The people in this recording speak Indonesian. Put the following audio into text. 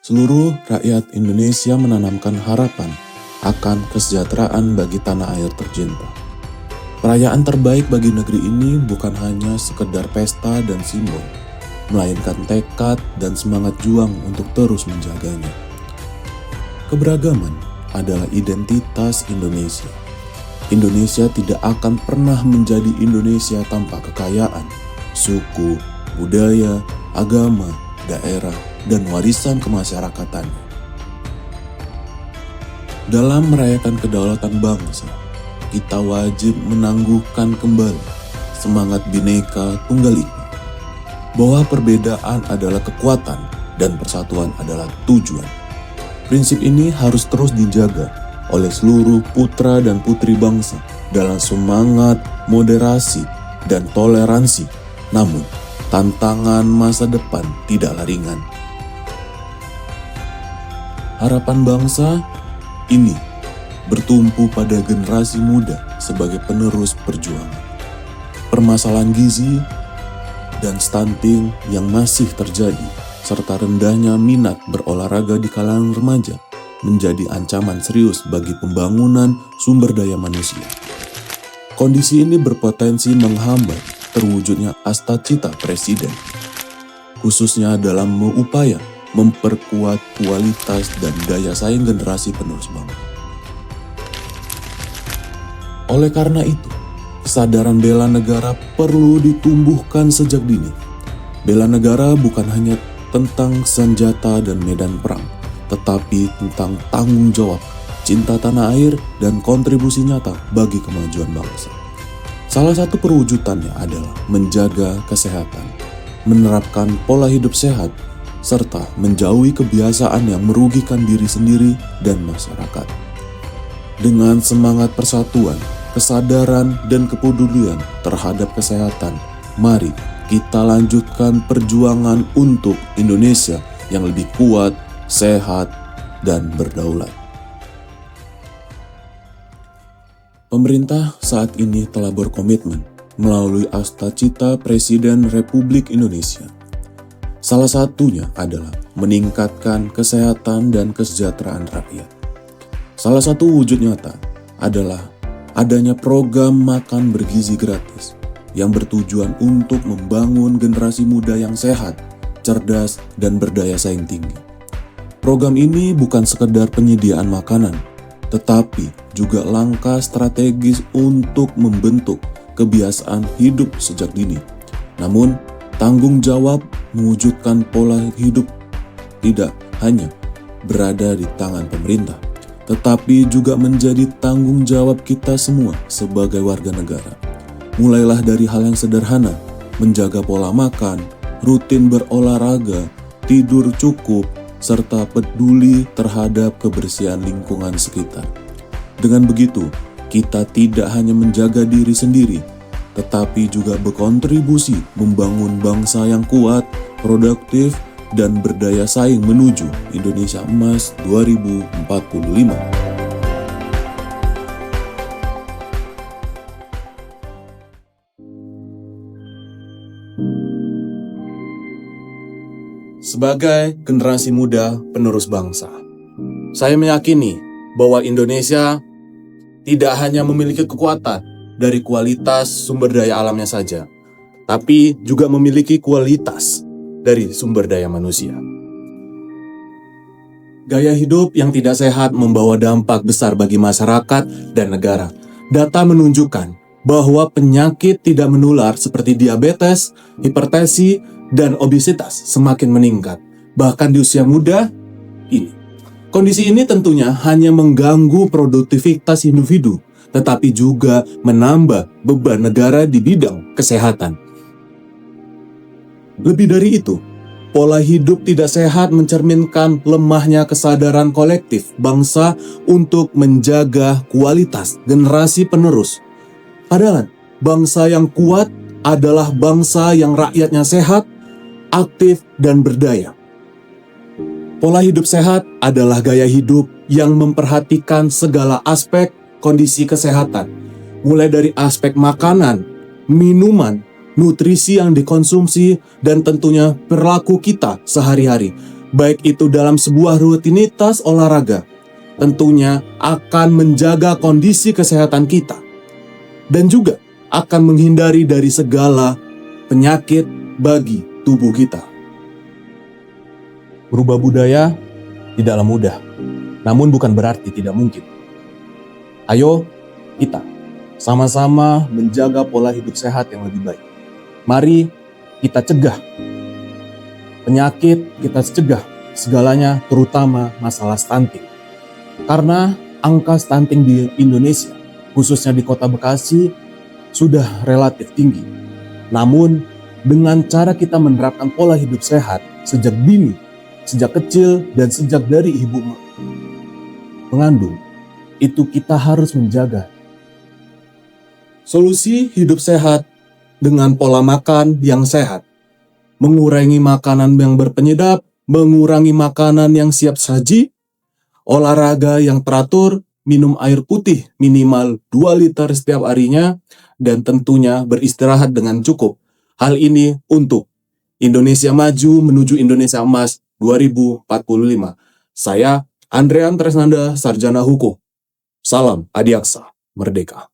Seluruh rakyat Indonesia menanamkan harapan akan kesejahteraan bagi tanah air tercinta. Perayaan terbaik bagi negeri ini bukan hanya sekedar pesta dan simbol, melainkan tekad dan semangat juang untuk terus menjaganya. Keberagaman adalah identitas Indonesia. Indonesia tidak akan pernah menjadi Indonesia tanpa kekayaan, suku, budaya, agama, daerah, dan warisan kemasyarakatannya. Dalam merayakan kedaulatan bangsa, kita wajib menangguhkan kembali semangat Bhinneka Tunggal Ika, bahwa perbedaan adalah kekuatan dan persatuan adalah tujuan. Prinsip ini harus terus dijaga oleh seluruh putra dan putri bangsa dalam semangat moderasi dan toleransi. Namun, tantangan masa depan tidaklah ringan. Harapan bangsa ini bertumpu pada generasi muda sebagai penerus perjuangan. Permasalahan gizi dan stunting yang masih terjadi, serta rendahnya minat berolahraga di kalangan remaja menjadi ancaman serius bagi pembangunan sumber daya manusia. Kondisi ini berpotensi menghambat terwujudnya cita-cita Presiden, khususnya dalam upaya memperkuat kualitas dan daya saing generasi penerus bangsa. Oleh karena itu, kesadaran bela negara perlu ditumbuhkan sejak dini. Bela negara bukan hanya tentang senjata dan medan perang, tetapi tentang tanggung jawab, cinta tanah air, dan kontribusi nyata bagi kemajuan bangsa. Salah satu perwujudannya adalah menjaga kesehatan, menerapkan pola hidup sehat, serta menjauhi kebiasaan yang merugikan diri sendiri dan masyarakat. Dengan semangat persatuan, kesadaran, dan kepedulian terhadap kesehatan, mari kita lanjutkan perjuangan untuk Indonesia yang lebih kuat, sehat, dan berdaulat. Pemerintah saat ini telah berkomitmen melalui cita-cita Presiden Republik Indonesia. Salah satunya adalah meningkatkan kesehatan dan kesejahteraan rakyat. Salah satu wujud nyata adalah adanya program makan bergizi gratis yang bertujuan untuk membangun generasi muda yang sehat, cerdas, dan berdaya saing tinggi. Program ini bukan sekedar penyediaan makanan, tetapi juga langkah strategis untuk membentuk kebiasaan hidup sejak dini. Namun, tanggung jawab mewujudkan pola hidup tidak hanya berada di tangan pemerintah, tetapi juga menjadi tanggung jawab kita semua sebagai warga negara. Mulailah dari hal yang sederhana, menjaga pola makan, rutin berolahraga, tidur cukup, serta peduli terhadap kebersihan lingkungan sekitar. Dengan begitu, kita tidak hanya menjaga diri sendiri, tetapi juga berkontribusi membangun bangsa yang kuat, produktif, dan berdaya saing menuju Indonesia Emas 2045. Sebagai generasi muda penerus bangsa, saya meyakini bahwa Indonesia tidak hanya memiliki kekuatan dari kualitas sumber daya alamnya saja, tapi juga memiliki kualitas dari sumber daya manusia. Gaya hidup yang tidak sehat membawa dampak besar bagi masyarakat dan negara. Data menunjukkan bahwa penyakit tidak menular seperti diabetes, hipertensi, dan obesitas semakin meningkat, bahkan di usia muda ini. Kondisi ini tentunya hanya mengganggu produktivitas individu, tetapi juga menambah beban negara di bidang kesehatan. Lebih dari itu, pola hidup tidak sehat mencerminkan lemahnya kesadaran kolektif bangsa untuk menjaga kualitas generasi penerus. Padahal bangsa yang kuat adalah bangsa yang rakyatnya sehat, aktif, dan berdaya. Pola hidup sehat adalah gaya hidup yang memperhatikan segala aspek kondisi kesehatan, mulai dari aspek makanan, minuman, nutrisi yang dikonsumsi, dan tentunya perilaku kita sehari-hari. baik itu dalam sebuah rutinitas olahraga, tentunya akan menjaga kondisi kesehatan kita dan juga akan menghindari dari segala penyakit bagi tubuh kita. Berubah budaya tidaklah mudah, namun bukan berarti tidak mungkin. Ayo kita sama-sama menjaga pola hidup sehat yang lebih baik. Mari kita cegah penyakit, kita cegah segalanya, terutama masalah stunting. Karena angka stunting di Indonesia, khususnya di Kota Bekasi, sudah relatif tinggi. Namun, dengan cara kita menerapkan pola hidup sehat sejak dini, sejak kecil, dan sejak dari ibu mengandung, itu kita harus menjaga. Solusi hidup sehat dengan pola makan yang sehat. Mengurangi makanan yang berpenyedap, mengurangi makanan yang siap saji, olahraga yang teratur, minum air putih minimal 2 liter setiap harinya, dan tentunya beristirahat dengan cukup. Hal ini untuk Indonesia maju menuju Indonesia Emas 2045. Saya Andrean Tresnanda, Sarjana Hukum. Salam Adiaksa, Merdeka.